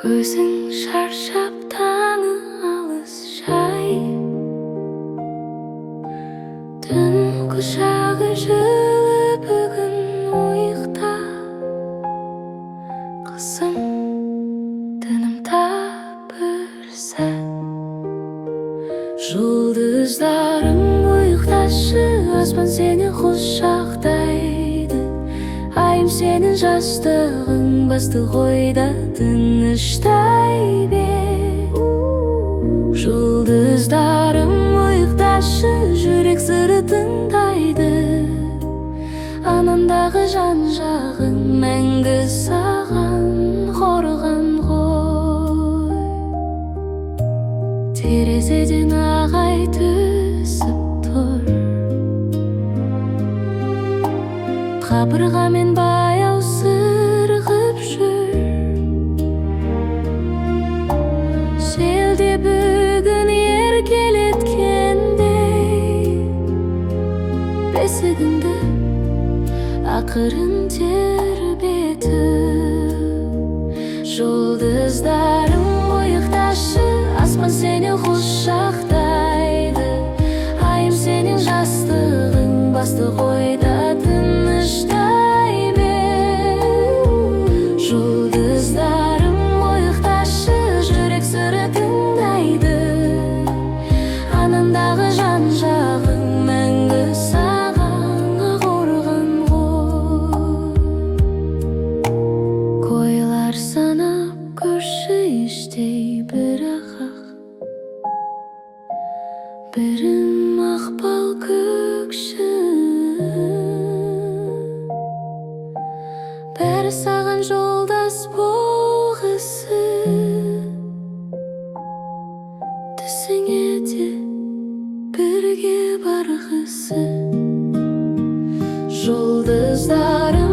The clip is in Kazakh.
Көзің шаршап таңы алыс жай, түн құшағы жылы бүгін ұйықта. Қызым, тынымда бір сәт, жұлдыздарым ұйықташы, аспан сені құшақтайды. Айым сенің жастығың басты қойда тыныштай бер. Жұлдыздарым ұйықташы, жүрек сыры тыңдайды. Анамдағы жан жағың мәңгі саған қорған ғой. Терезеден ағай түсіп тұр, қабырғамен баяу сырғып жүр. Желде бүгін еркелеткендей, бесігіңді ақырын тербетіп. Жұлдыздарым ұйықташы, аспан сені құшақтайды. Айым сенің жастығың басты қойда тыныштай бер. Жұлдыздарым ұйықташы, жүрек сыры тыңдайды. Анамдағы жан жағың мәңгі саған қорған ғой. Қойлар санап көрші іштей, бірақ бірін мақпал көкші. Бәрі саған жолдас болғысы, түсіңе де бірге барғысы. Жұлдыздарым